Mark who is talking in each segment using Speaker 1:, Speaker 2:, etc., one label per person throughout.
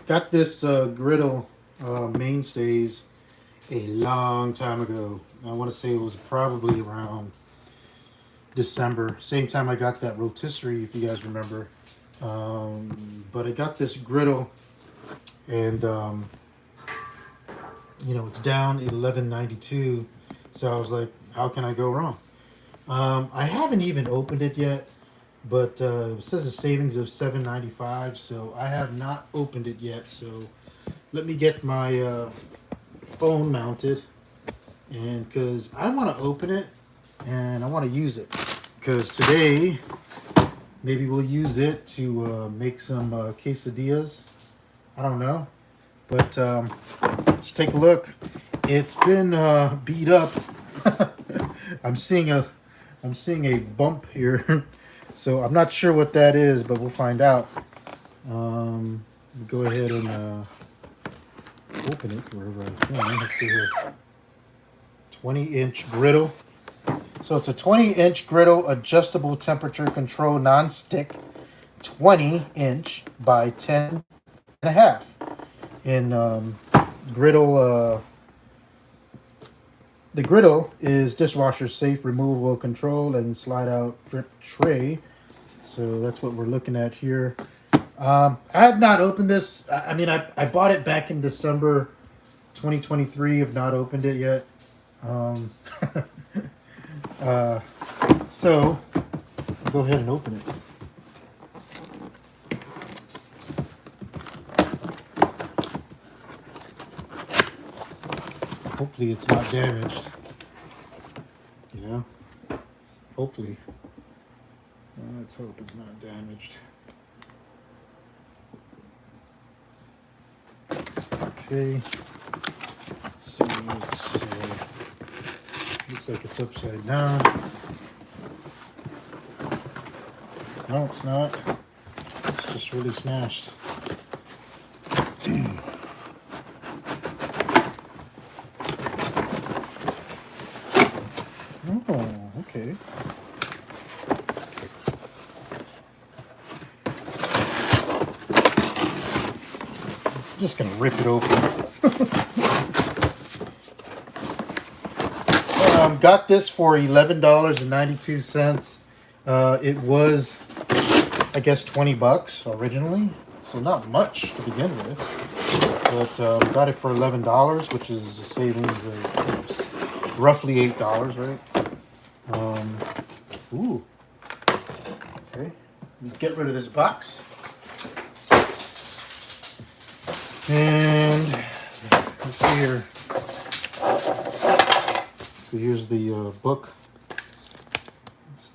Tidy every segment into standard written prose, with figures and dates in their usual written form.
Speaker 1: Got this griddle mainstays a long time ago. I want to say it was probably around December, same time I got that rotisserie, if you guys remember. But I got this griddle, and it's down 11.92. So I was like, how can I go wrong? I haven't even opened it yet, but it says a savings of 7.95. So I have not opened it yet. So let me get my phone mounted, and because I want to open it and I want to use it, because today maybe we'll use it to make some quesadillas. I don't know, but let's take a look. It's been beat up. I'm seeing a I'm seeing a bump here, so I'm not sure what that is, but we'll find out. Go ahead and open it wherever I can. Let's see here. 20-inch griddle. So it's a 20-inch griddle, adjustable temperature control, non-stick, 20-inch by 10 and a half. In griddle, the griddle is dishwasher safe, removable control, and slide out drip tray. So that's what we're looking at here. I have not opened this. I bought it back in December 2023. Have not opened it yet. Um, uh, so go ahead and open it. Hopefully it's not damaged. You know? Hopefully. Let's hope it's not damaged. Okay. So looks like it's upside down. No, it's not. It's just really smashed. Oh, okay. I'm just gonna rip it open. Got this for $11.92. It was, I guess, $20 originally, so not much to begin with. But got it for $11, which is a savings of roughly $8, right? Ooh. Okay. Get rid of this box. And let's see here. So here's the book. It's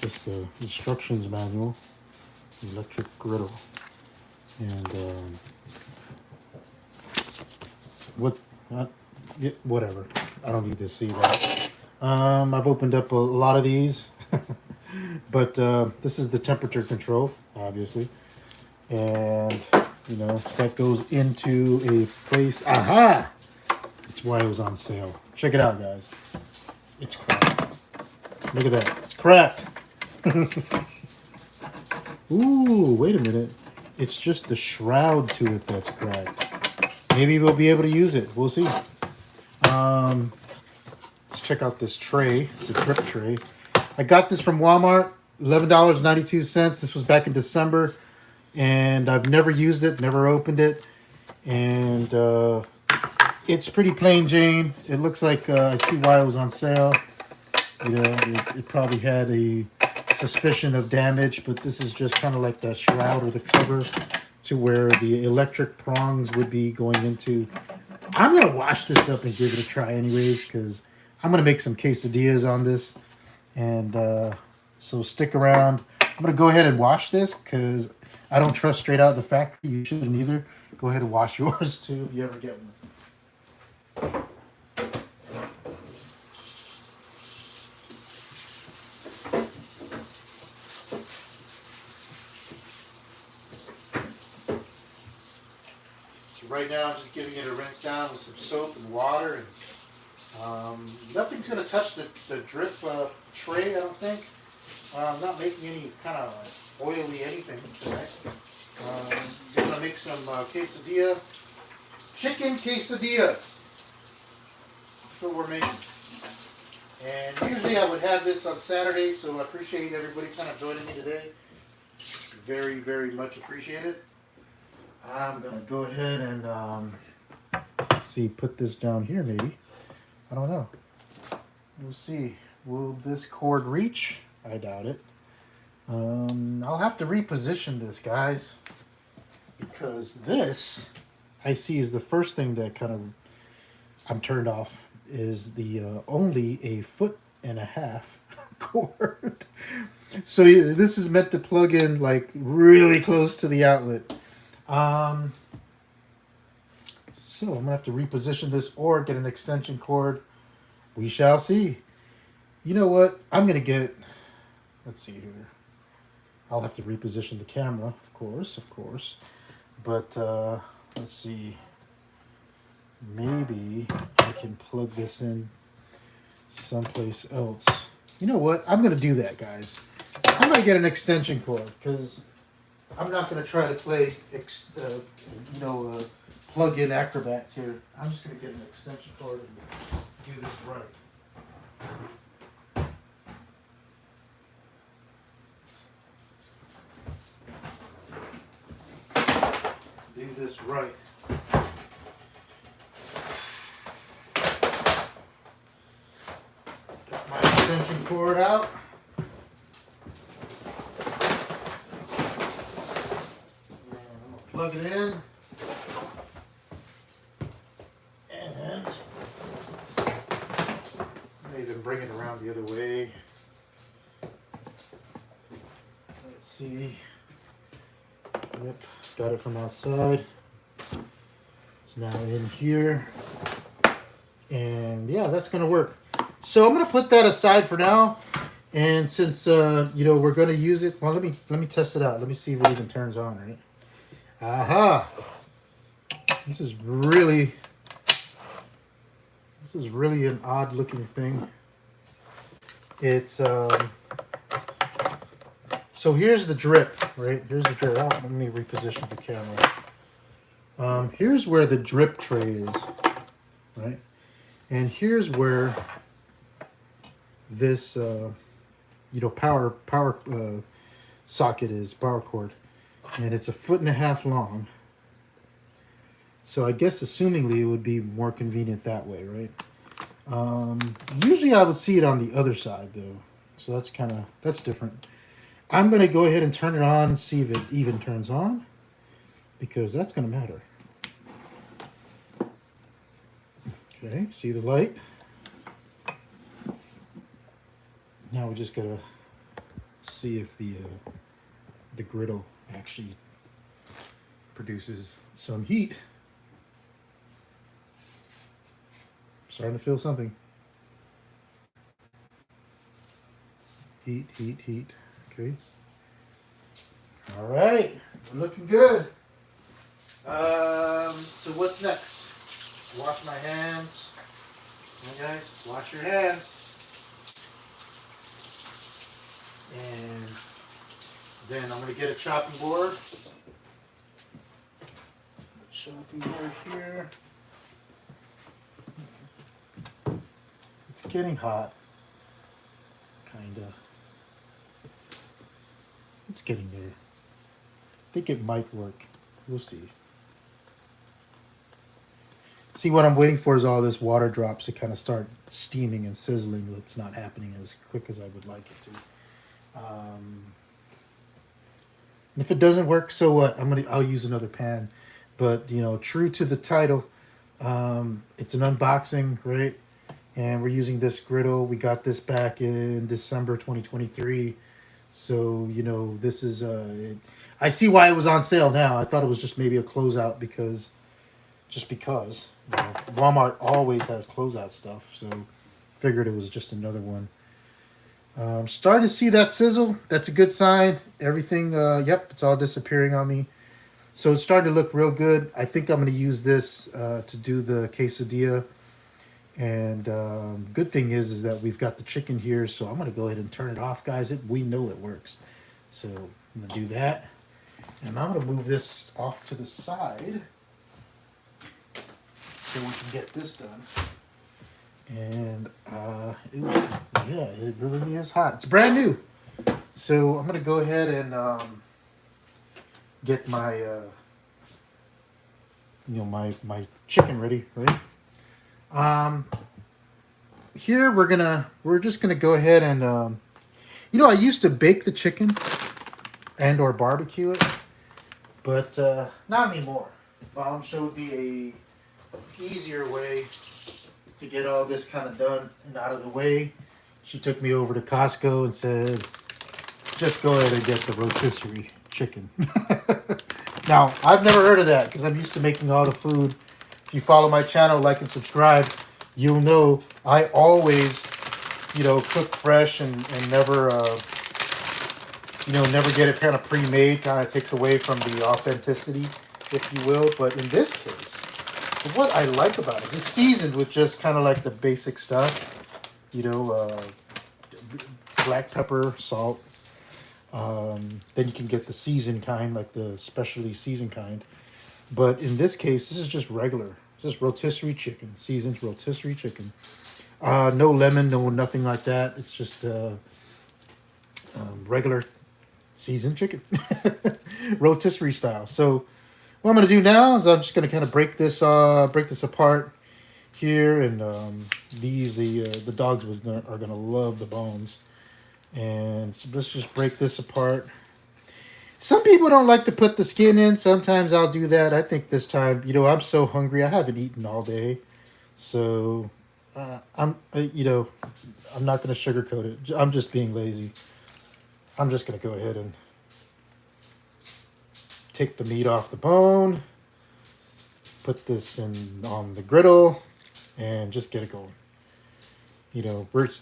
Speaker 1: just the instructions manual. Electric griddle. And whatever. I don't need to see that. I've opened up a lot of these, but this is the temperature control, obviously, and that goes into a place. Aha! That's why it was on sale. Check it out, guys. It's cracked. Look at that. It's cracked. Ooh, wait a minute. It's just the shroud to it that's cracked. Maybe we'll be able to use it. We'll see. Let's check out this tray. It's a drip tray. I got this from Walmart. $11.92. This was back in December. And I've never used it. Never opened it. And it's pretty plain Jane. It looks like I see why it was on sale. It probably had a suspicion of damage, but this is just kind of like the shroud or the cover to where the electric prongs would be going into. I'm going to wash this up and give it a try anyways, because I'm going to make some quesadillas on this. And so stick around. I'm going to go ahead and wash this because I don't trust straight out of the factory. You shouldn't either. Go ahead and wash yours too if you ever get one. Right now, I'm just giving it a rinse down with some soap and water, and nothing's going to touch the drip tray, I don't think. I'm not making any kind of oily anything today. make some quesadilla, chicken quesadillas. That's what we're making. And usually I would have this on Saturday, so I appreciate everybody kind of joining me today. Very, very much appreciated. I'm gonna go ahead and let's see, put this down here maybe. I don't know. We'll see. Will this cord reach? I doubt it. I'll have to reposition this, guys, because this I see is the first thing that kind of I'm turned off, is the only 1.5 foot cord. So this is meant to plug in like really close to the outlet. So I'm gonna have to reposition this or get an extension cord. We shall see. You know what? I'm gonna get it. Let's see here. I'll have to reposition the camera, of course. But let's see. Maybe I can plug this in someplace else. You know what? I'm gonna do that, guys. I'm gonna get an extension cord because I'm not gonna try to play, plug-in acrobats here. I'm just gonna get an extension cord and do this right. Do this right. Got my extension cord out. Plug it in, and even bring it around the other way. Let's see. Yep, got it from outside. It's now in here, and yeah, that's gonna work. So I'm gonna put that aside for now. And since we're gonna use it, well, let me test it out. Let me see if it even turns on, right? Aha! This is really an odd looking thing. It's so here's the drip, right? Here's the drip. Oh, let me reposition the camera. Here's where the drip tray is, right? And here's where this power socket is, power cord. And it's 1.5 feet long. So I guess assumingly it would be more convenient that way, right? Usually I would see it on the other side though. So that's different. I'm going to go ahead and turn it on and see if it even turns on, because that's going to matter. Okay, see the light? Now we just got to see if the griddle actually produces some heat. Starting to feel something. Heat. Okay. All right, we're looking good. So what's next? Wash my hands. Come on, guys, wash your hands. And then I'm going to get a chopping board. Chopping board here. It's getting hot. Kinda. It's getting there. I think it might work. We'll see. See, what I'm waiting for is all this water drops to kind of start steaming and sizzling, but it's not happening as quick as I would like it to. If it doesn't work, so what? I'll use another pan. But true to the title, it's an unboxing, right? And we're using this griddle. We got this back in December 2023. So this is I see why it was on sale now. I thought it was just maybe a closeout because Walmart always has closeout stuff. So figured it was just another one. Starting to see that sizzle. That's a good sign. Everything, yep, it's all disappearing on me. So it's starting to look real good. I think I'm going to use this to do the quesadilla. And good thing is that we've got the chicken here. So I'm going to go ahead and turn it off, guys. We know it works. So I'm going to do that. And I'm going to move this off to the side so we can get this done. And yeah, it really is hot. It's brand new. So I'm going to go ahead and get my my chicken ready, right? Here we're just gonna go ahead and I used to bake the chicken and or barbecue it, but not anymore. Mom showed me a easier way to get all this kind of done and out of the way. She took me over to Costco and said, just go ahead and get the rotisserie chicken. Now, I've never heard of that because I'm used to making all the food. If you follow my channel, like and subscribe, you'll know I always, cook fresh and never, never get it kind of pre-made. Kind of takes away from the authenticity, if you will. But in this case, what I like about it is it's seasoned with just kind of like the basic stuff, black pepper, salt. Then you can get the seasoned kind, like the specialty seasoned kind. But in this case, this is just regular, just rotisserie chicken, seasoned rotisserie chicken. No lemon, no nothing like that. It's just regular seasoned chicken, rotisserie style. So what I'm going to do now is I'm just going to kind of break this apart here, and the dogs are going to love the bones. And so let's just break this apart. Some people don't like to put the skin in. Sometimes I'll do that. I think this time, I'm so hungry. I haven't eaten all day. So I'm not going to sugarcoat it. I'm just being lazy. I'm just going to go ahead and take the meat off the bone. Put this on the griddle and just get it going.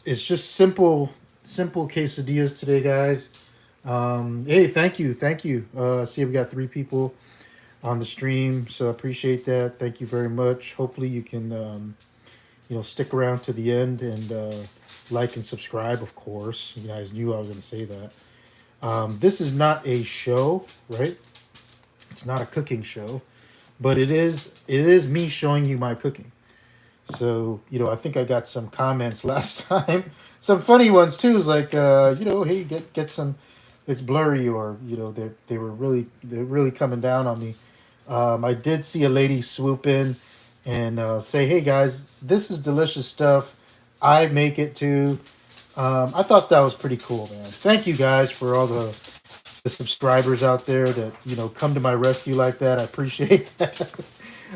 Speaker 1: It's just simple quesadillas today, guys. Hey, thank you. See, we got 3 people on the stream, so I appreciate that. Thank you very much. Hopefully you can stick around to the end and like and subscribe, of course. You guys knew I was going to say that. This is not a show, right? It's not a cooking show, but it is me showing you my cooking. So, I think I got some comments last time. Some funny ones too, like hey, get some, it's blurry, or they're really coming down on me. I did see a lady swoop in and say, "Hey guys, this is delicious stuff. I make it too." I thought that was pretty cool, man. Thank you guys for all the subscribers out there that come to my rescue like that. I appreciate that.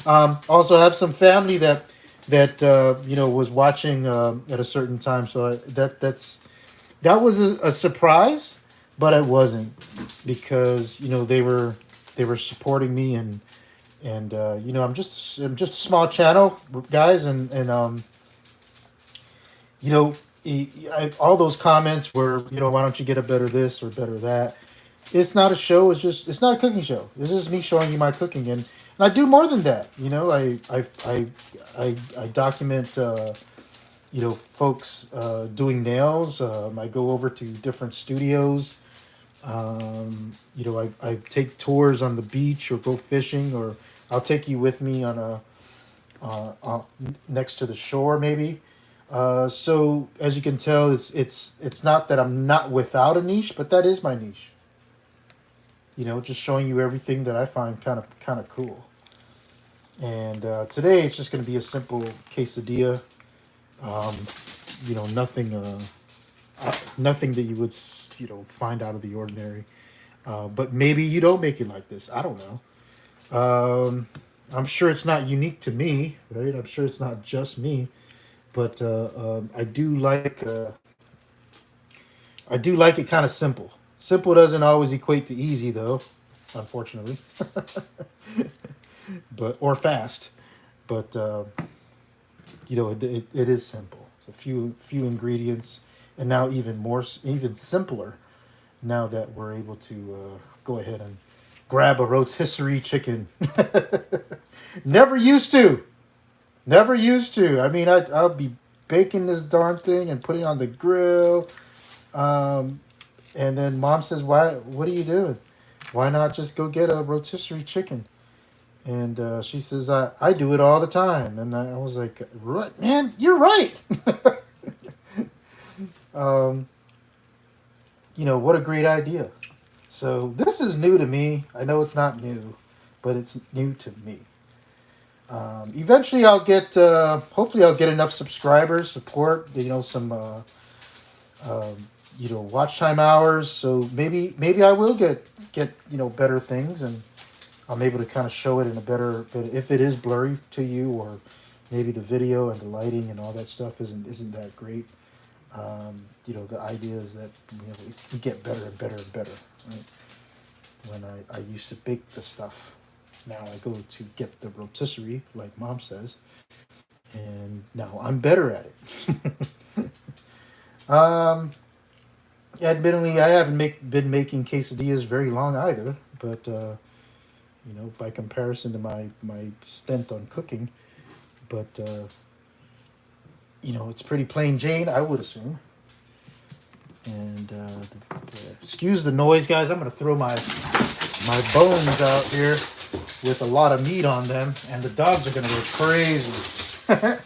Speaker 1: Also have some family that was watching at a certain time, so that was a surprise, but it wasn't, because they were supporting me, and I'm just a small channel, guys, and all those comments were, why don't you get a better this or better that. It's not a show. It's not a cooking show. This is me showing you my cooking, and I do more than that. I document folks doing nails. I go over to different studios. I take tours on the beach or go fishing, or I'll take you with me on next to the shore maybe. So as you can tell, it's not that I'm not without a niche, but that is my niche. Just showing you everything that I find kind of cool. And today it's just going to be a simple quesadilla. Nothing that you would find out of the ordinary. But maybe you don't make it like this. I don't know. I'm sure it's not unique to me, right? I'm sure it's not just me. But I do like it kind of simple. Simple doesn't always equate to easy, though, unfortunately, or fast. But it is simple. It's a few ingredients, and now even simpler. Now that we're able to go ahead and grab a rotisserie chicken. Never used to. I mean, I'll be baking this darn thing and putting it on the grill. And then Mom says, "Why? What are you doing?" why not just go get a rotisserie chicken? And she says, I do it all the time. And I was like, right, man, you're right. um, what a great idea. So this is new to me. I know it's not new, but it's new to me. Eventually, hopefully, I'll get enough subscribers, support, some, um, watch time hours. So maybe I will get better things, and I'm able to kind of show it in a better, if it is blurry to you, or maybe the video and the lighting and all that stuff isn't that great. The idea is that we get better and better and better. Right? When I used to bake the stuff, now I go to get the rotisserie, like Mom says, and now I'm better at it. um, Admittedly, I haven't been making quesadillas very long either, but by comparison to my stint on cooking, but it's pretty plain Jane, I would assume. And excuse the noise, guys. I'm gonna throw my bones out here with a lot of meat on them, and the dogs are gonna go crazy. Let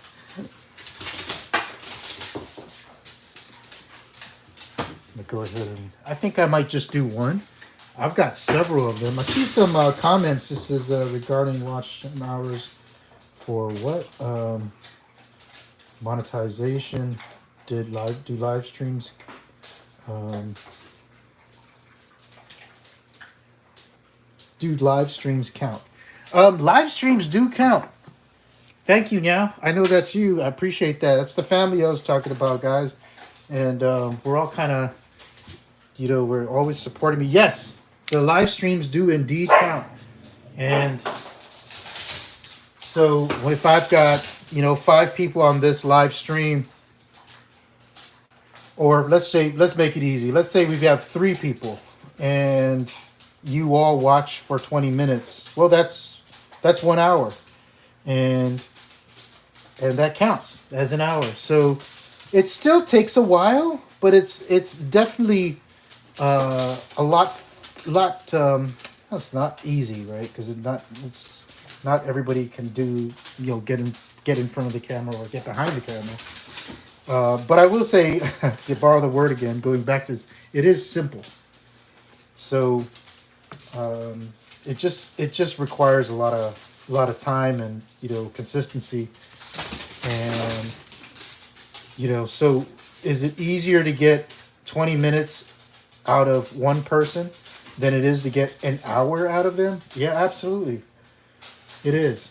Speaker 1: me go ahead and I think I might just do one. I've got several of them. I see some comments. This is regarding watch hours for what monetization. Do live streams? Um, do live streams count? Live streams do count. Thank you, Now. I know that's you. I appreciate that. That's the family I was talking about, guys. And we're all kind of, we're always supporting me. Yes, the live streams do indeed count. And so if I've got, 5 people on this live stream, or let's make it easy. Let's say we have 3 people and you all watch for 20 minutes. Well, that's 1 hour. And that counts as an hour. So it still takes a while, but it's definitely a lot. It's not easy, right? Because it's not everybody can do get in front of the camera or get behind the camera. But I will say, to borrow the word again, going back to this, it is simple. So it just requires a lot of time and consistency. And so is it easier to get 20 minutes out of one person than it is to get an hour out of them? Yeah, absolutely. It is.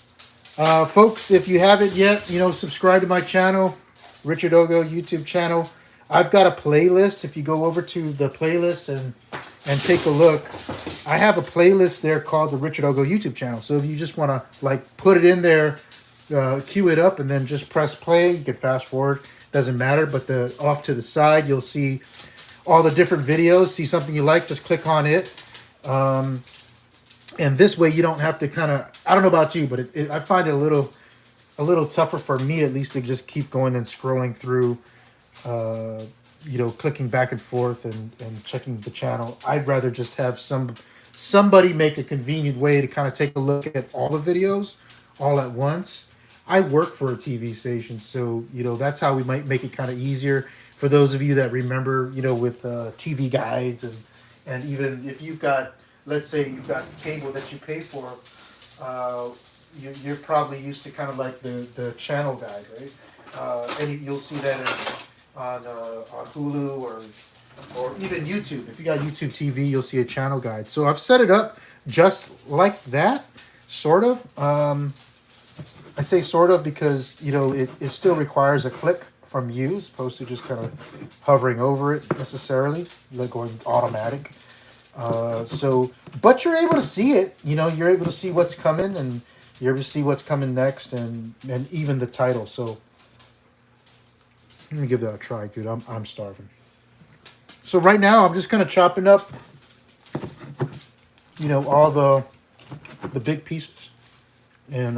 Speaker 1: Folks, if you haven't yet, subscribe to my channel, Richard Ogo YouTube channel. I've got a playlist. If you go over to the playlist and take a look, I have a playlist there called the Richard Ogo YouTube channel. So if you just want to put it in there, cue it up, and then just press play, you can fast forward. Doesn't matter. But off to the side, you'll see all the different videos. See something you like, just click on it. And this way you don't have to I don't know about you, but I find it a little tougher for me, at least, to just keep going and scrolling through, clicking back and forth and checking the channel. I'd rather just have somebody make a convenient way to kind of take a look at all the videos all at once. I work for a TV station, so that's how we might make it kind of easier for those of you that remember, with TV guides, and even if you've got, let's say you've got cable that you pay for, you're probably used to kind of like the channel guide, right? And you'll see that on Hulu or even YouTube. If you got YouTube TV, you'll see a channel guide. So I've set it up just like that, sort of. I say sort of because it still requires a click from you, as opposed to just kind of hovering over it necessarily, like going automatic. But you're able to see it. You're able to see what's coming, and you're able to see what's coming next, and even the title. So let me give that a try, dude. I'm starving. So right now I'm just kind of chopping up, all the big pieces, and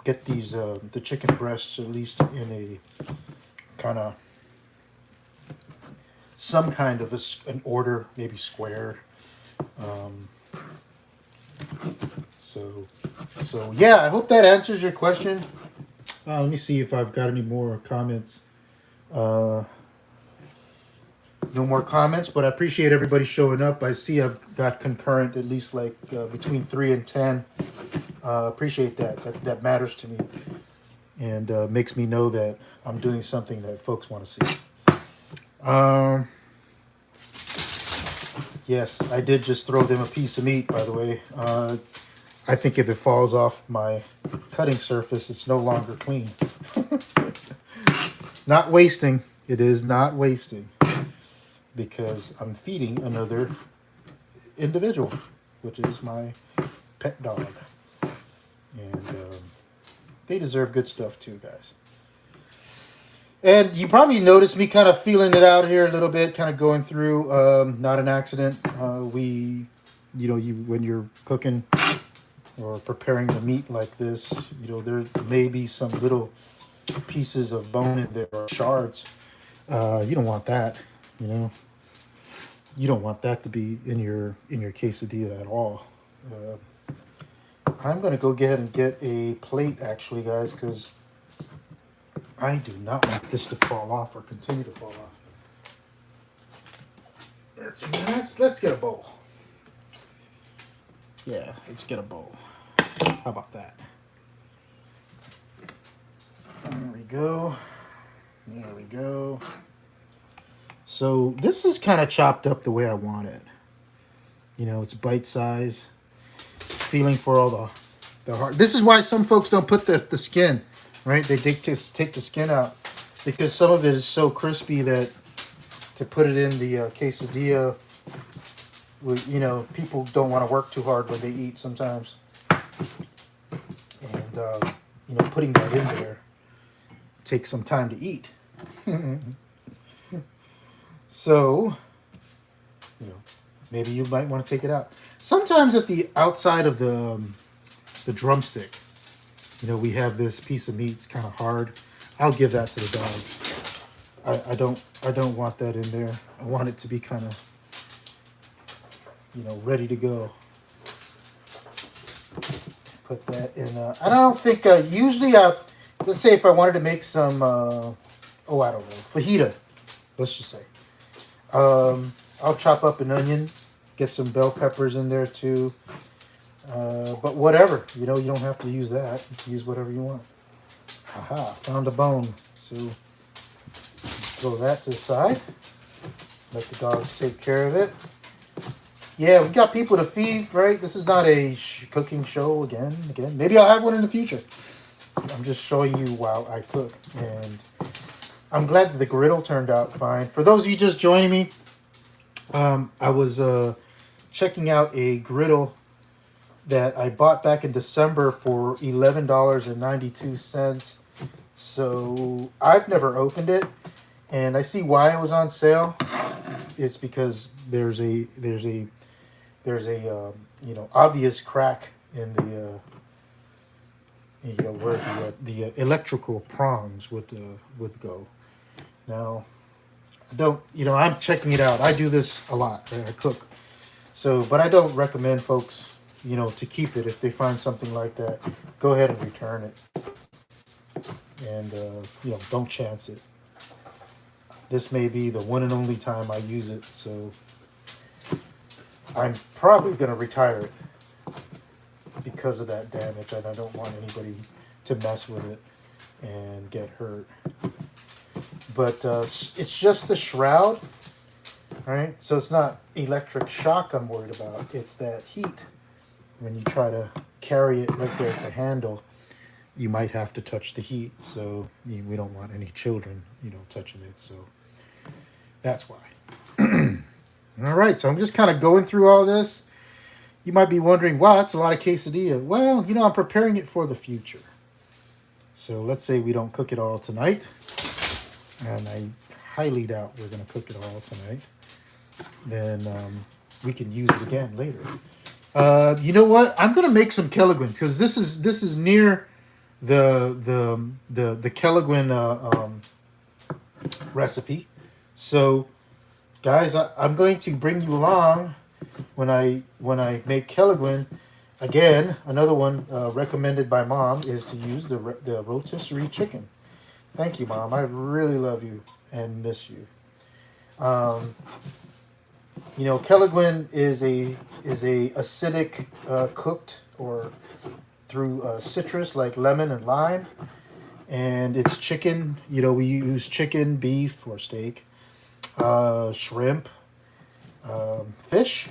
Speaker 1: get these the chicken breasts at least in a kind of some kind of an order, maybe square. Um, so yeah, I hope that answers your question. Let me see if I've got any more comments. No more comments, but I appreciate everybody showing up. I see I've got concurrent, at least like between 3 and 10. Appreciate that. That matters to me, and makes me know that I'm doing something that folks want to see. Yes, I did just throw them a piece of meat, by the way. I think if it falls off my cutting surface, it's no longer clean. Not wasting. It is not wasting, because I'm feeding another individual, which is my pet dog. And they deserve good stuff too, guys. And you probably noticed me kind of feeling it out here a little bit, kind of going through. Not an accident. When you're cooking or preparing the meat like this, there may be some little pieces of bone in there or shards. You don't want that. You don't want that to be in your quesadilla at all. I'm gonna go ahead and get a plate, actually, guys, because I do not want this to fall off or continue to fall off. Let's get a bowl. Yeah, let's get a bowl. How about that? There we go. There we go. So this is kind of chopped up the way I want it. It's bite size. Feeling for all the heart. This is why some folks don't put the skin, right? They take the skin out because some of it is so crispy that to put it in the quesadilla, people don't want to work too hard when they eat sometimes. And, putting that in there takes some time to eat. So, maybe you might want to take it out. Sometimes at the outside of the drumstick, we have this piece of meat. It's kind of hard. I'll give that to the dogs. I don't want that in there. I want it to be kind of, ready to go. Put that in. I don't think usually let's say if I wanted to make some I don't know, fajita, let's just say. I'll chop up an onion, get some bell peppers in there too. But whatever, you don't have to use that. You can use whatever you want. Aha, found a bone. So throw that to the side. Let the dogs take care of it. Yeah, we got people to feed, right? This is not a cooking show again. Maybe I'll have one in the future. I'm just showing you while I cook. And I'm glad that the griddle turned out fine. For those of you just joining me, I was checking out a griddle that I bought back in December for $11.92. So I've never opened it, and I see why it was on sale. It's because there's a obvious crack in the where the electrical prongs would go. Now, I'm checking it out. I do this a lot. Right? I cook. So, but I don't recommend folks, to keep it. If they find something like that, go ahead and return it. And, don't chance it. This may be the one and only time I use it. So I'm probably going to retire it because of that damage. And I don't want anybody to mess with it and get hurt. But it's just the shroud, right? So it's not electric shock I'm worried about. It's that heat. When you try to carry it right there at the handle, you might have to touch the heat. So we don't want any children, touching it. So that's why. All right, so I'm just kind of going through all this. You might be wondering, wow, that's a lot of quesadilla. Well, I'm preparing it for the future. So let's say we don't cook it all tonight. And I highly doubt we're going to cook it all tonight. Then we can use it again later. You know what? I'm going to make some Kelliguen because this is near the Kelliguen recipe. So Guys, I'm going to bring you along when I make Kelligwin. Again, another one recommended by Mom is to use the rotisserie chicken. Thank you, Mom. I really love you and miss you. Um, you know, Kelligwin is a acidic cooked or through citrus like lemon and lime, and it's chicken. You know, we use chicken, beef, or steak, shrimp, fish.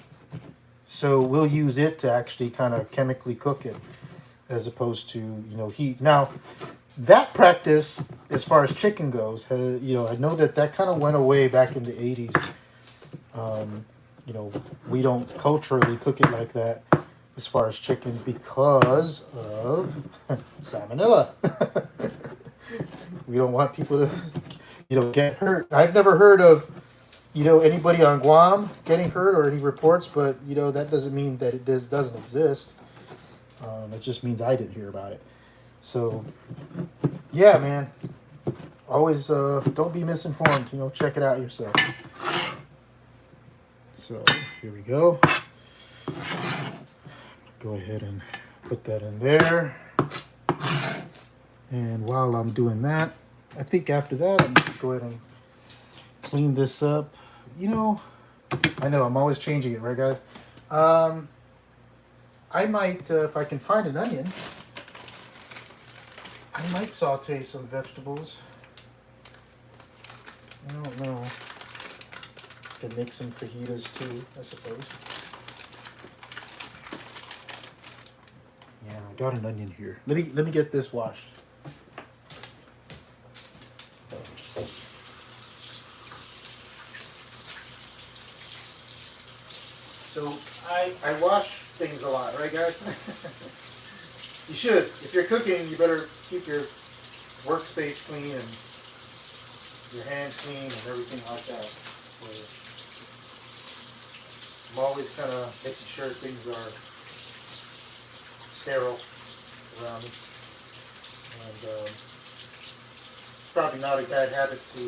Speaker 1: So we'll use it to actually kind of chemically cook it, as opposed to heat. Now, that practice, as far as chicken goes, I know that kind of went away back in the 80s. We don't culturally cook it like that as far as chicken because of salmonella. We don't want people to, get hurt. I've never heard of, anybody on Guam getting hurt or any reports, but, that doesn't mean that it doesn't exist. It just means I didn't hear about it. So, yeah, man. Always don't be misinformed. Check it out yourself. So, here we go. Go ahead and put that in there. And while I'm doing that, I think after that, I'm going to go ahead and clean this up. I know I'm always changing it, right, guys? I might, if I can find an onion, I might saute some vegetables. I don't know. Can make some fajitas too, I suppose. Yeah, I got an onion here. Let me get this washed. So I wash things a lot, right, guys? You should. If you're cooking, you better keep your workspace clean and your hands clean and everything like that. So I'm always kind of making sure things are sterile around me. And it's probably not a bad habit to,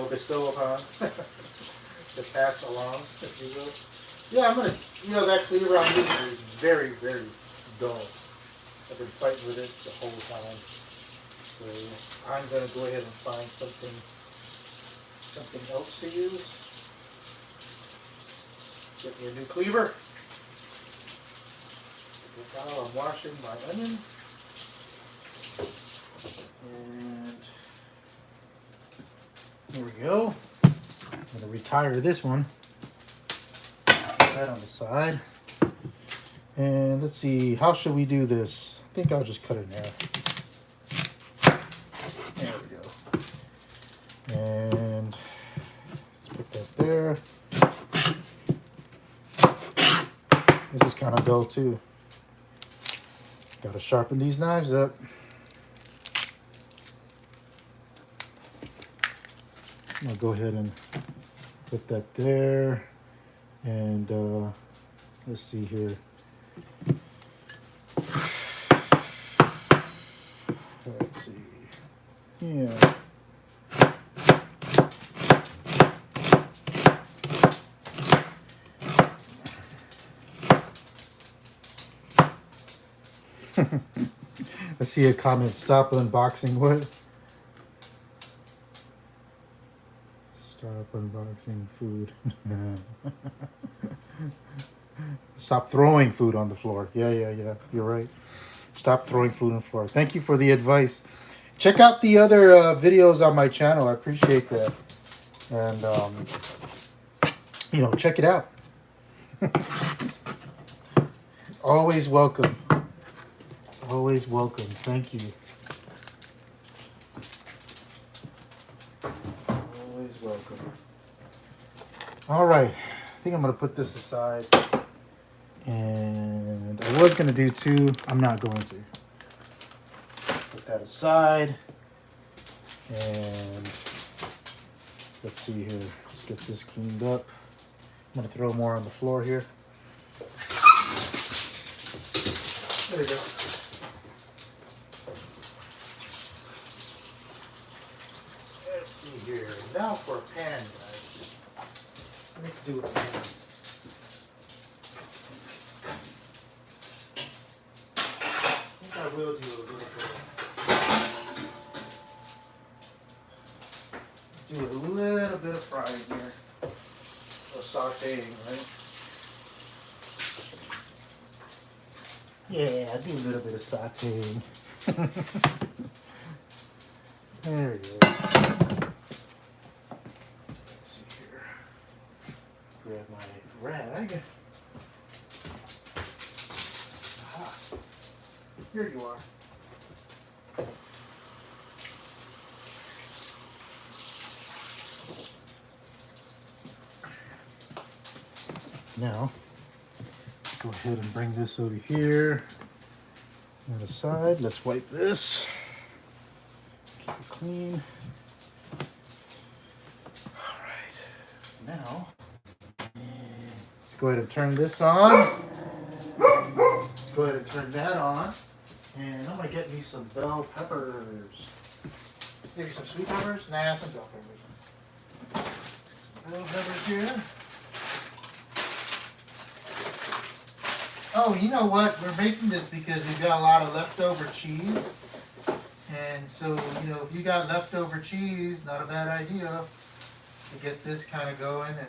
Speaker 1: bestow upon, to pass along, if you will. Yeah, I'm going to, that cleaver I'm using is very, very dull. I've been fighting with it the whole time. So I'm going to go ahead and find something else to use. Get me a new cleaver. While I'm washing my onion. And here we go. I'm going to retire this one. Put that on the side. And let's see, how should we do this? I think I'll just cut it in half. There we go. And let's put that there. This is kind of dull too. Got to sharpen these knives up. I'm going to go ahead and put that there. And let's see here. Let's see. Yeah. I see a comment, stop unboxing what? Stop unboxing food. Stop throwing food on the floor. Yeah. You're right. Stop throwing food on the floor. Thank you for the advice. Check out the other videos on my channel. I appreciate that. And, check it out. Always welcome. Always welcome. Thank you. Always welcome. All right. I think I'm going to put this aside. And I was going to do two. I'm not going to. Put that aside. And let's see here. Let's get this cleaned up. I'm going to throw more on the floor here. There we go. Let's see here. Now for a pan, guys. Let's do it again. I think I will do a little bit. Do a little bit of frying here. Or sauteing, right? Yeah, I do a little bit of sauteing. There we go. Let's see here. Grab my rag. Aha. Here you are. Now, go ahead and bring this over here. On the side, let's wipe this. Keep it clean. All right. Now, let's go ahead and turn this on. Let's go ahead and turn that on. And I'm gonna get me some bell peppers. Maybe some sweet peppers? Nah, some bell peppers. Some bell peppers here. Oh, you know what? We're making this because we've got a lot of leftover cheese. And so, you know, if you got leftover cheese, not a bad idea to get this kind of going and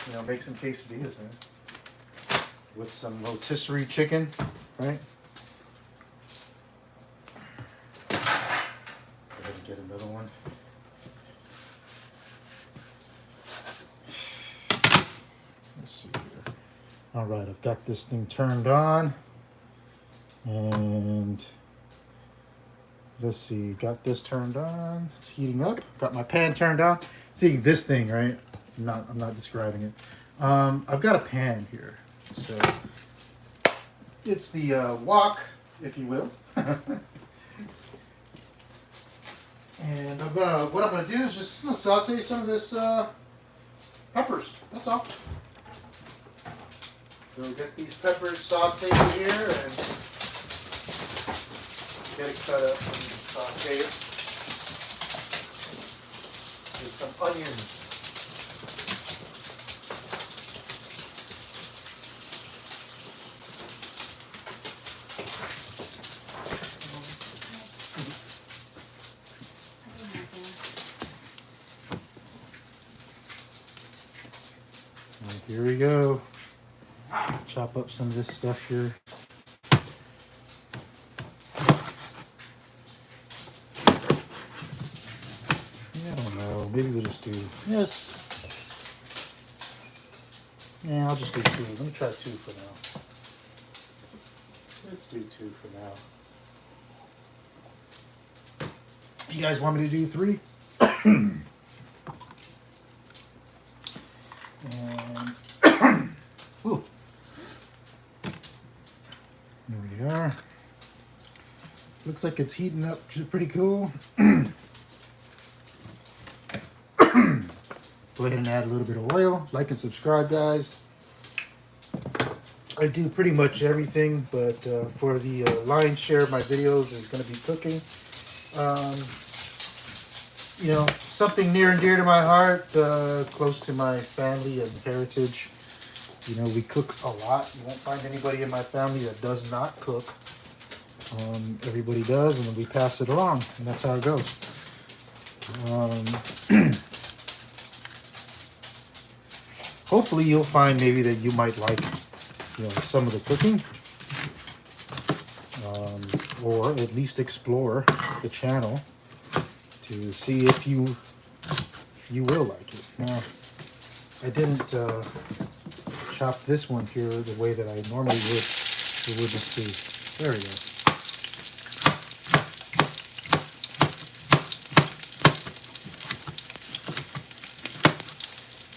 Speaker 1: you know, make some quesadillas, man. With some rotisserie chicken, right? Go ahead and get another one. All right, I've got this thing turned on, and let's see, got this turned on. It's heating up. Got my pan turned on. See this thing, right? I'm not describing it. I've got a pan here, so it's the wok, if you will. And what I'm gonna do is just saute some of this peppers. That's all. So we'll get these peppers sauteed here and get it cut up and saute it with some onions. And here we go. Chop up some of this stuff here. I don't know. Maybe we'll just do yes. Yeah, I'll just do 2. Let me try 2 for now. Let's do 2 for now. You guys want me to do 3? And ooh. There we are. Looks like it's heating up, which is pretty cool. Go ahead and add a little bit of oil. Like and subscribe, guys. I do pretty much everything, but for the lion's share of my videos is going to be cooking. You know, something near and dear to my heart, close to my family and heritage. You know, we cook a lot. You won't find anybody in my family that does not cook. Everybody does, and then we pass it along, and that's how it goes. Hopefully, you'll find maybe that you might like, you know, some of the cooking, or at least explore the channel to see if you will like it. Now, I didn't chop this one here the way that I normally would. So we'll just see. There we go.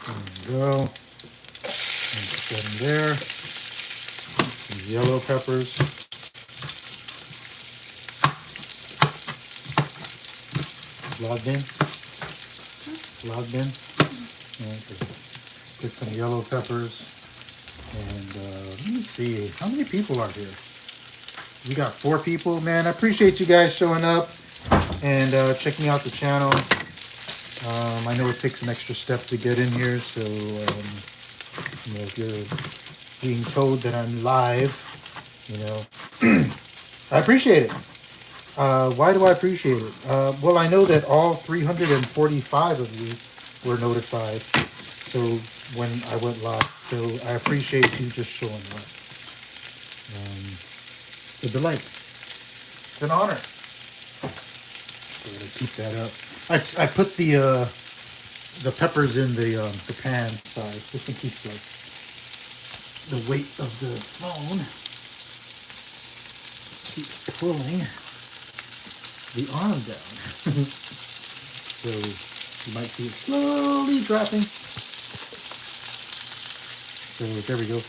Speaker 1: There we go. And put that in there. Some yellow peppers. Logged in? Logged in? Okay. Get some yellow peppers. And let me see, how many people are here? We got 4 people, man. I appreciate you guys showing up and checking out the channel. I know it takes an extra step to get in here, so if you're being told that I'm live, I appreciate it. Why do I appreciate it? Well, I know that all 345 of you were notified. So when I went live, so I appreciate you just showing up. It's a delight. It's an honor. So I'm gonna keep that up. I put the peppers in the pan side. This one keeps like the weight of the phone. Keep pulling the arm down. So you might see it slowly dropping. So there we go.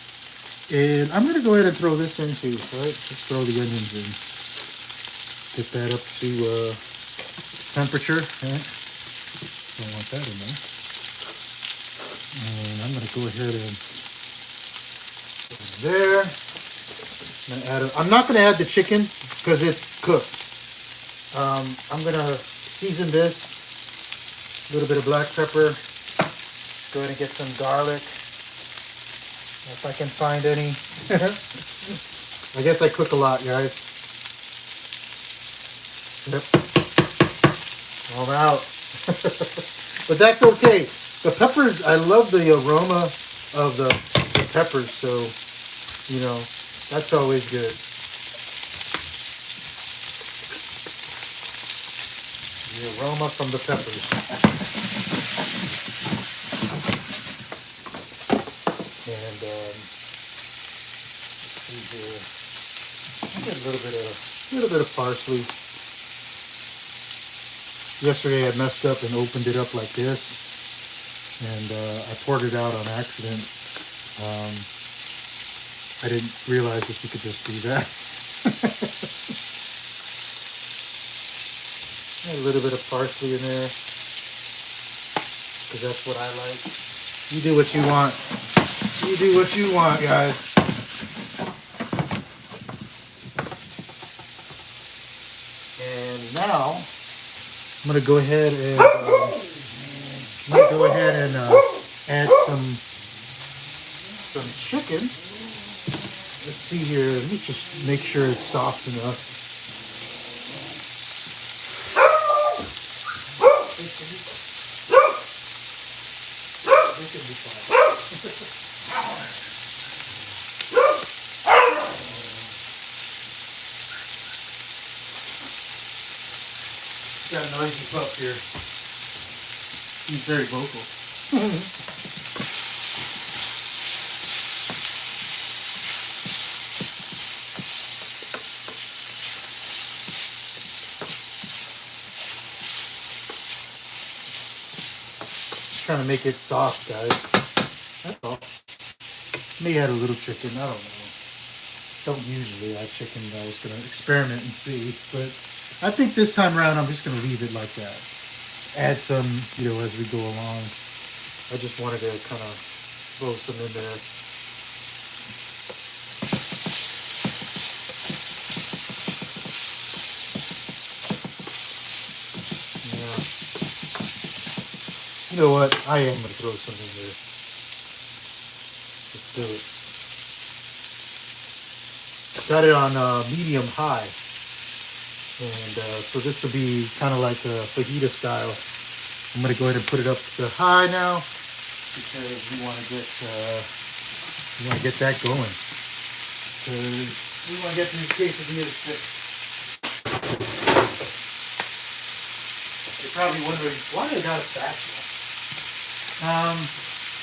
Speaker 1: And I'm going to go ahead and throw this in too. All right, let's throw the onions in. Get that up to temperature. Right? Don't want that in there. And I'm going to go ahead and put it there. I'm not going to add the chicken because it's cooked. I'm going to season this. A little bit of black pepper. Go ahead and get some garlic. If I can find any. I guess I cook a lot, guys. Yep. I'm out. But that's okay. The peppers, I love the aroma of the peppers, so, that's always good. The aroma from the peppers. And let's see here. I get a little bit of parsley. Yesterday I messed up and opened it up like this, and I poured it out on accident. I didn't realize that you could just do that. A little bit of parsley in there, because that's what I like. You do what you want. You do what you want, guys. And now I'm gonna go ahead and add some chicken. Let's see here. Let me just make sure it's soft enough. This should be fine. Got a noisy pup here. He's very vocal. Trying to make it soft, guys. That's all. May add a little chicken. I don't know. Don't usually add chicken. I was going to experiment and see, but I think this time around I'm just going to leave it like that. Add some, as we go along. I just wanted to kind of throw some in there. You know what? I am going to throw some in there. Let's do it. Got it on medium high. And so this will be kind of like a fajita style. I'm going to go ahead and put it up to high now, because we want to get that going. Because we want to get these quesadillas fixed. You're probably wondering, why I got a spatula?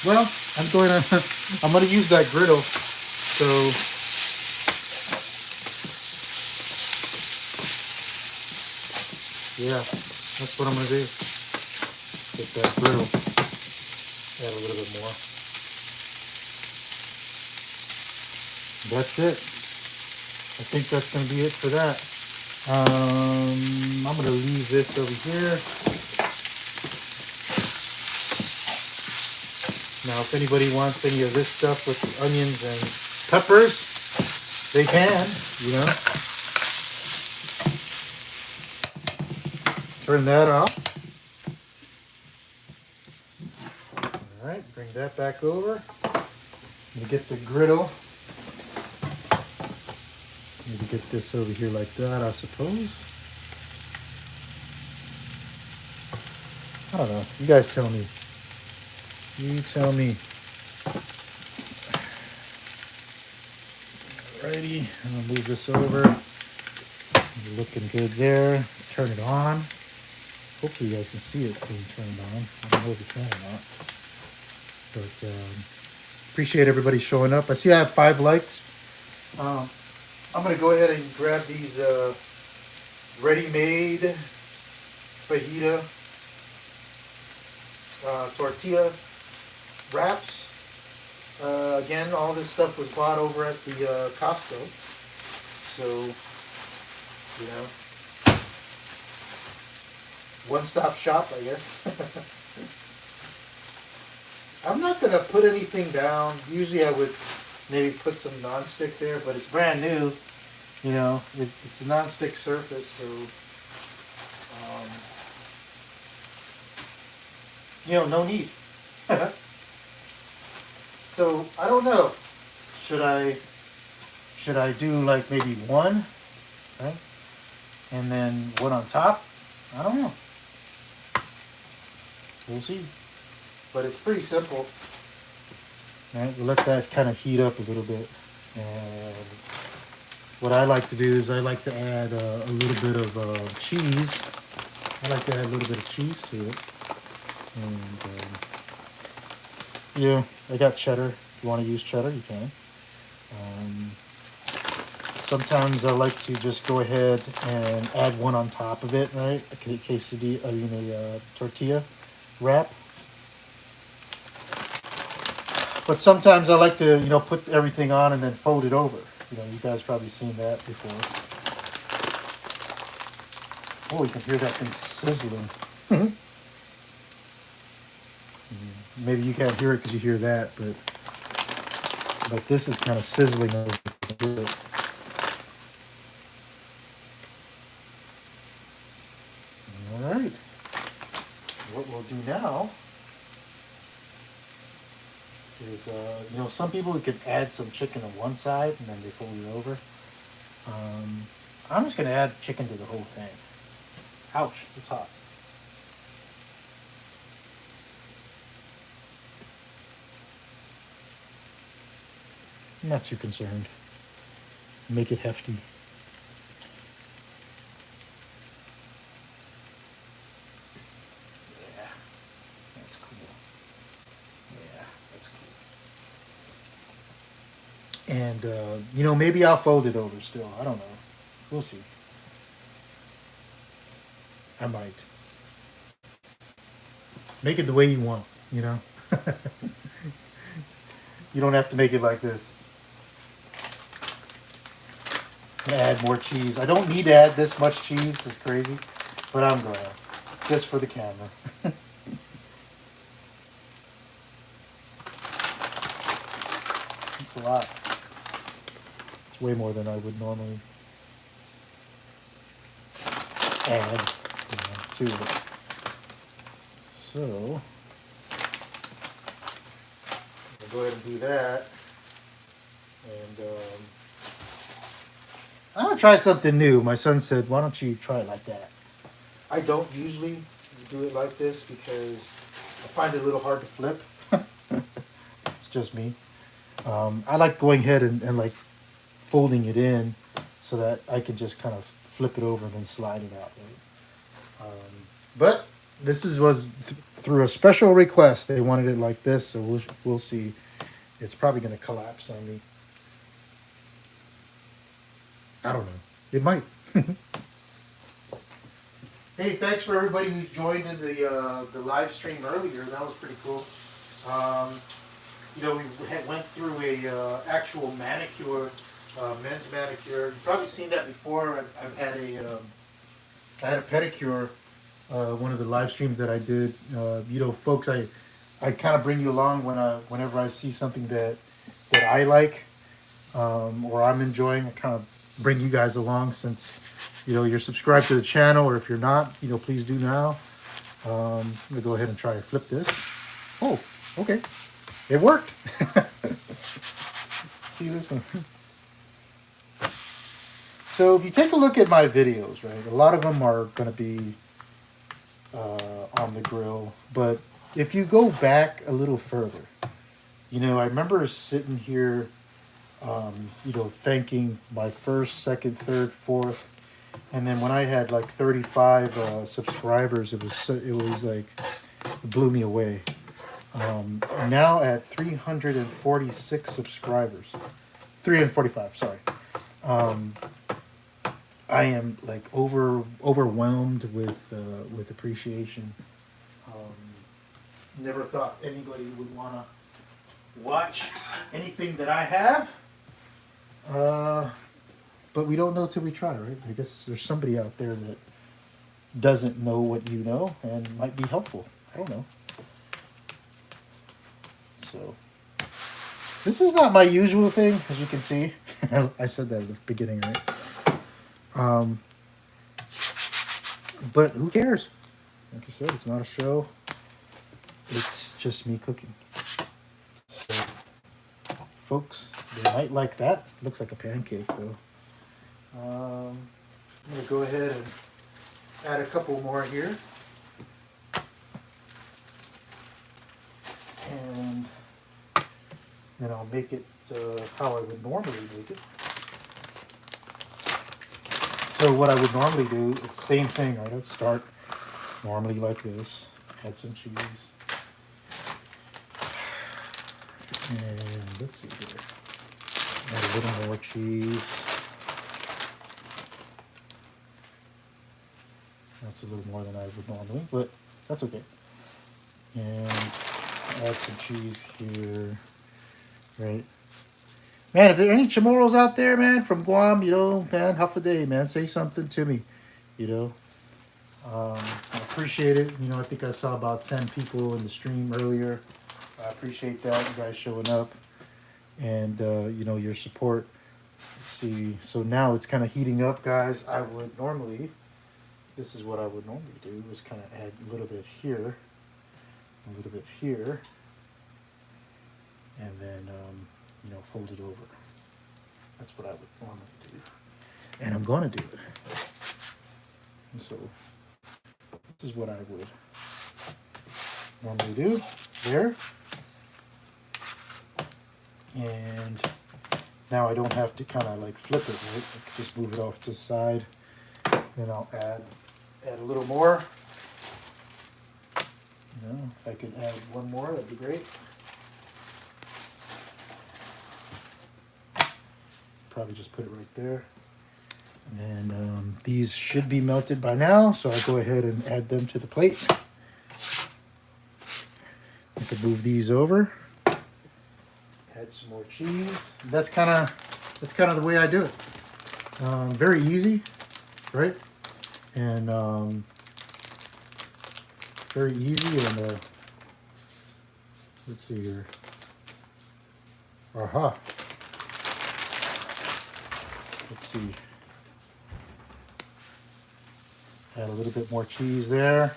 Speaker 1: Well, I'm going to use that griddle. So yeah, that's what I'm going to do. Get that griddle. Add a little bit more. That's it. I think that's going to be it for that. I'm going to leave this over here. Now, if anybody wants any of this stuff with the onions and peppers, they can, Turn that off. All right, bring that back over. I'm gonna get the griddle. Maybe get this over here like that, I suppose. I don't know. You guys tell me. You tell me. Alrighty, I'm gonna move this over. Looking good there. Turn it on. Hopefully you guys can see it being turned on. I don't know if it's on or not. But appreciate everybody showing up. I see I have 5 likes. I'm going to go ahead and grab these ready-made fajita tortilla wraps. Again, all this stuff was bought over at the Costco. So, you know, one-stop shop, I guess. I'm not going to put anything down. Usually I would maybe put some nonstick there, but it's brand new. You know, it's a nonstick surface, so, you know, no need. So, I don't know. Should I do like maybe one, right? And then one on top? I don't know. We'll see. But it's pretty simple. All right, we'll let that kind of heat up a little bit. And what I like to do is I like to add a little bit of cheese. I like to add a little bit of cheese to it. And yeah, I got cheddar. If you want to use cheddar, you can. Sometimes I like to just go ahead and add one on top of it, right? A quesadilla, a tortilla wrap. But sometimes I like to, you know, put everything on and then fold it over. You know, you guys probably seen that before. Oh, you can hear that thing sizzling. Maybe you can't hear it because you hear that, but this is kind of sizzling over it. All right. What we'll do now is, you know, some people could add some chicken on one side and then they fold it over. I'm just going to add chicken to the whole thing. Ouch, it's hot. I'm not too concerned. Make it hefty. Yeah, that's cool. Yeah, that's cool. And, you know, maybe I'll fold it over still. I don't know. We'll see. I might. Make it the way you want, you know? You don't have to make it like this. Add more cheese. I don't need to add this much cheese. It's crazy. But I'm going to. Just for the camera. It's a lot. It's way more than I would normally add to it. So, I'll go ahead and do that. And I'm going to try something new. My son said, why don't you try it like that? I don't usually do it like this because I find it a little hard to flip. It's just me. I like going ahead and like folding it in so that I can just kind of flip it over and then slide it out. Right? But this was through a special request. They wanted it like this, so we'll see. It's probably going to collapse on me. I don't know. It might. Hey, thanks for everybody who's joined in the live stream earlier. That was pretty cool. You know, we went through a actual manicure, men's manicure. You've probably seen that before. I've had I had a pedicure. One of the live streams that I did. You know, folks, I kind of bring you along whenever I see something that I like or I'm enjoying. I kind of bring you guys along since, you know, you're subscribed to the channel, or if you're not, you know, please do now. I'm gonna go ahead and try to flip this. Oh, Okay, it worked. See this one? So if you take a look at my videos, right, a lot of them are going to be on the grill. But if you go back a little further, you know, I remember sitting here, you know, thanking my first, second, third, fourth, and then when I had like 35 subscribers, it was like it blew me away. Now at 346 subscribers, 345, sorry. I am like overwhelmed with appreciation. Never thought anybody would want to watch anything that I have. But we don't know till we try, right? I guess there's somebody out there that doesn't know what you know and might be helpful. I don't know. So this is not my usual thing, as you can see. I said that at the beginning, right? But who cares? Like I said, it's not a show. It's just me cooking. So, folks, you might like that. Looks like a pancake, though. I'm going to go ahead and add a couple more here. And then I'll make it how I would normally make it. So what I would normally do is the same thing, right? I'd start normally like this, add some cheese. And let's see here. Add a little more cheese. That's a little more than I would normally, but that's okay. And add some cheese here, right? Man, if there are any Chamorros out there, man, from Guam, you know, man, half a day, man, say something to me, you know. I appreciate it. You know, I think I saw about 10 people in the stream earlier. I appreciate that, you guys showing up and, you know, your support. Let's see, so now it's kind of heating up, guys. I would normally, this is what I would normally do, is kind of add a little bit here, a little bit here, and then, you know, fold it over. That's what I would normally do. And I'm going to do it. And so this is what I would normally do there. And now I don't have to kind of like flip it, right? I can just move it off to the side. Then I'll add a little more. You know, if I could add one more, that'd be great. Probably just put it right there. And these should be melted by now, so I'll go ahead and add them to the plate. I could move these over. Add some more cheese. That's kind of the way I do it. Very easy, right? And very easy. And let's see here. Aha. Let's see. Add a little bit more cheese there.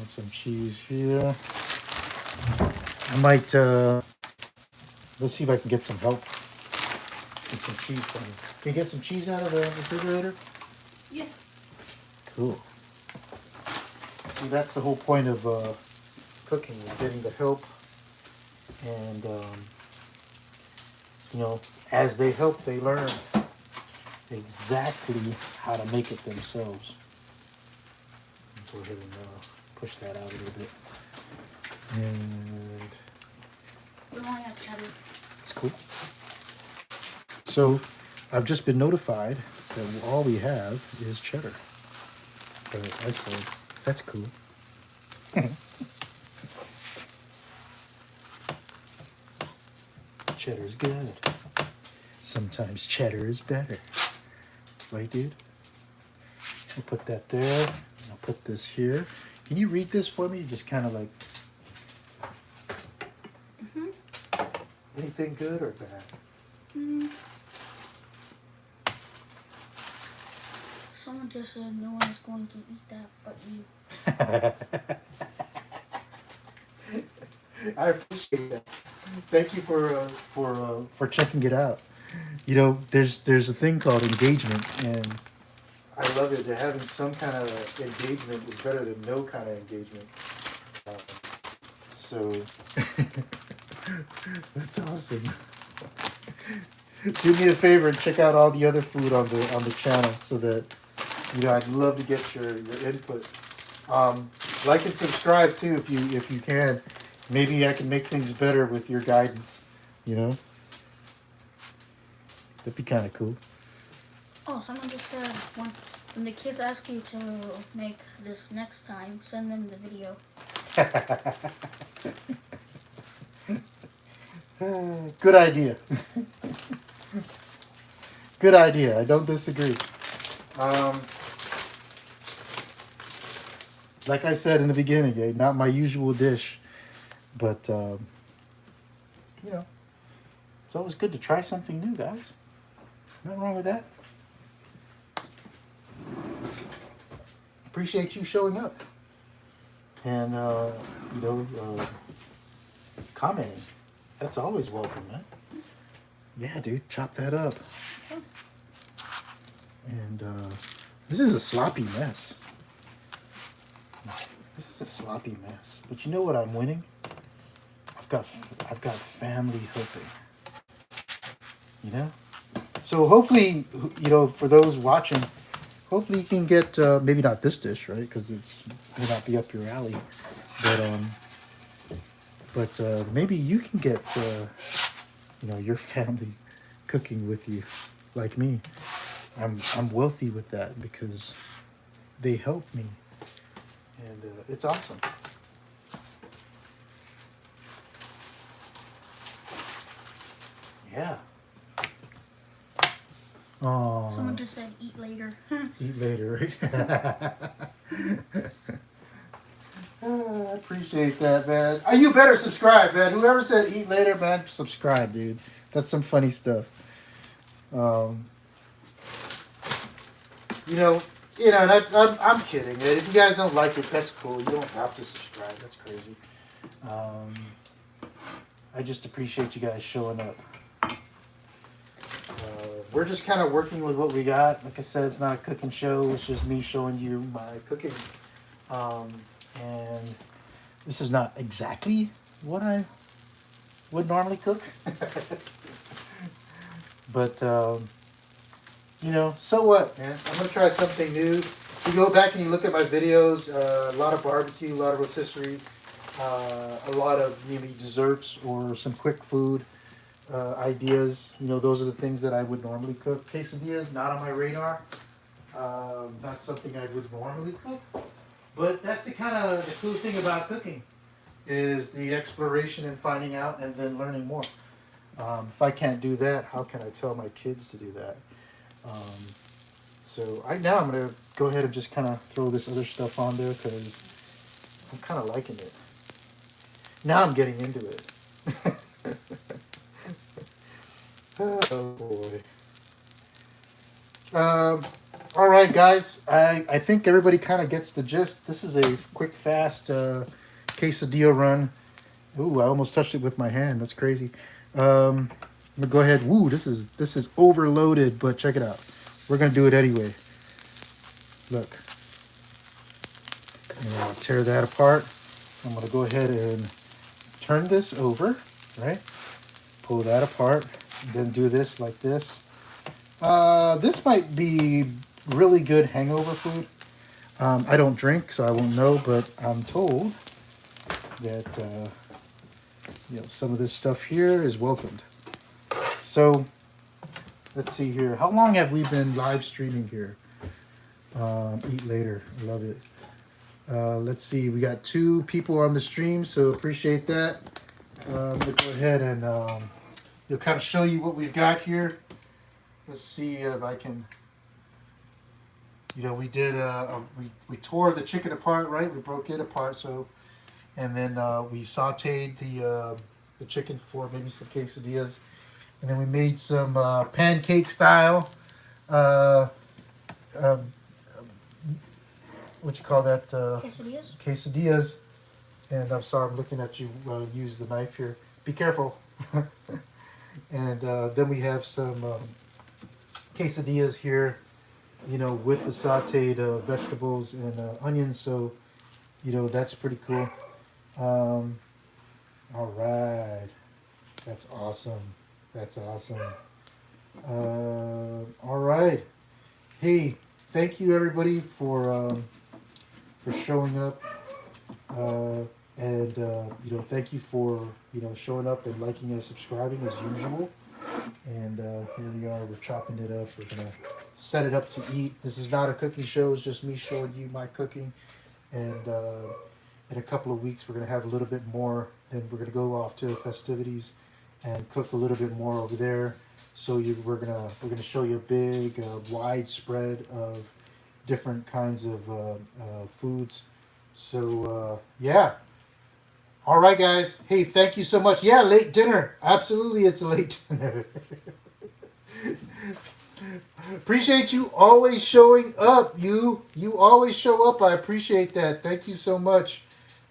Speaker 1: Add some cheese here. I might, let's see if I can get some help. Get some cheese from you. Can you get some cheese out of the refrigerator?
Speaker 2: Yeah.
Speaker 1: Cool. See, that's the whole point of cooking, is getting the help. And, you know, as they help, they learn exactly how to make it themselves. Go ahead and push that out a little bit. And
Speaker 2: we only have cheddar.
Speaker 1: it's cool. So I've just been notified that all we have is cheddar. But I said, that's cool. Cheddar's good. Sometimes cheddar is better. Right, dude? I'll put that there. I'll put this here. Can you read this for me? Just kind of like... Anything good or bad?
Speaker 2: Someone just said no one is going to eat that but you.
Speaker 1: I appreciate that. Thank you for checking it out. You know, there's a thing called engagement, and I love it. That having some kind of engagement is better than no kind of engagement. Uh, so that's awesome. Do me a favor and check out all the other food on the channel, so that I'd love to get your input. Like and subscribe too if you can. Maybe I can make things better with your guidance. You know, that'd be kind of cool.
Speaker 2: Oh, someone just said when the kids ask you to make this next time, send them the video.
Speaker 1: Good idea. Good idea. I don't disagree. Like I said in the beginning, not my usual dish, but it's always good to try something new, guys. Nothing wrong with that. Appreciate you showing up and commenting. That's always welcome, man. Yeah, dude, chop that up. And this is a sloppy mess. This is a sloppy mess. But you know what I'm winning? I've got family helping. You know? So hopefully, for those watching, hopefully you can get maybe not this dish, right? Because it's may not be up your alley. But maybe you can get your family cooking with you, like me. I'm wealthy with that because they help me, and it's awesome. Yeah. Oh.
Speaker 2: Someone just said eat later.
Speaker 1: Eat later, right? I appreciate that, man. You better subscribe, man. Whoever said eat later, man, subscribe, dude. That's some funny stuff. And I'm kidding, man. If you guys don't like it, that's cool. You don't have to subscribe. That's crazy. I just appreciate you guys showing up. We're just kind of working with what we got. Like I said, it's not a cooking show. It's just me showing you my cooking. And this is not exactly what I would normally cook. But, so what, man? I'm going to try something new. If you go back and you look at my videos, a lot of barbecue, a lot of rotisserie, a lot of maybe desserts or some quick food ideas. Those are the things that I would normally cook. Quesadillas, not on my radar. Not something I would normally cook. But that's the cool thing about cooking is the exploration and finding out and then learning more. If I can't do that, how can I tell my kids to do that? So right now I'm going to go ahead and just kind of throw this other stuff on there because I'm kind of liking it. Now I'm getting into it. Oh boy. All right, guys. I think everybody kind of gets the gist. This is a quick, fast quesadilla run. Ooh, I almost touched it with my hand. That's crazy. I'm gonna go ahead. Woo, this is overloaded, but check it out. We're gonna do it anyway. Look. I'm gonna tear that apart. I'm gonna go ahead and turn this over, right? Pull that apart. Then do this like this. This might be really good hangover food. I don't drink, so I won't know, but I'm told that some of this stuff here is welcomed. So let's see here. How long have we been live streaming here? Eat later. I love it. Let's see. We got 2 people on the stream, so appreciate that. I'm gonna go ahead and kind of show you what we've got here. Let's see if I can. We did. We tore the chicken apart, right? We broke it apart, and then we sautéed the chicken for maybe some quesadillas, and then we made some pancake style. What you call that?
Speaker 2: Quesadillas.
Speaker 1: Quesadillas. And I'm sorry, I'm looking at you use the knife here. Be careful. And then we have some quesadillas here, you know, with the sauteed vegetables and onions. So, you know, that's pretty cool. Um, all right. That's awesome. That's awesome. All right. Hey, thank you everybody for showing up. And you know, thank you for showing up and liking and subscribing as usual. And here we are. We're chopping it up. We're gonna set it up to eat. This is not a cooking show. It's just me showing you my cooking. And in a couple of weeks, we're gonna have a little bit more. Then we're gonna go off to the festivities and cook a little bit more over there. So we're gonna show you a big, wide spread of different kinds of foods. So yeah. All right, guys. Hey, thank you so much. Yeah, late dinner. Absolutely, it's a late dinner. Appreciate you always showing up. You always show up. I appreciate that. Thank you so much.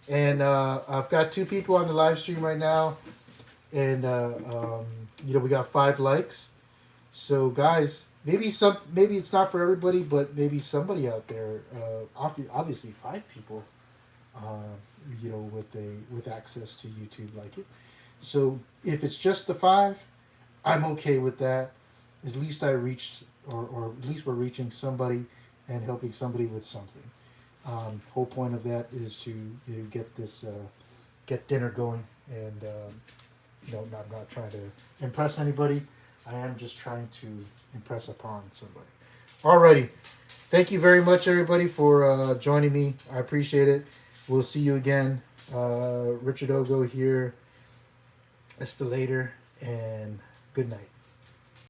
Speaker 1: And I've got 2 people on the live stream right now, and you know, we got 5 likes. So guys, maybe it's not for everybody, but maybe somebody out there. Obviously, 5 people. You know, with access to YouTube like it. So if it's just the 5, I'm okay with that. At least I reached, or at least we're reaching somebody and helping somebody with something. Whole point of that is to get this get dinner going, and you know, I'm not trying to impress anybody. I am just trying to impress upon somebody. Alrighty, thank you very much, everybody, for joining me. I appreciate it. We'll see you again. Richard Ogo here. Hasta later, and good night.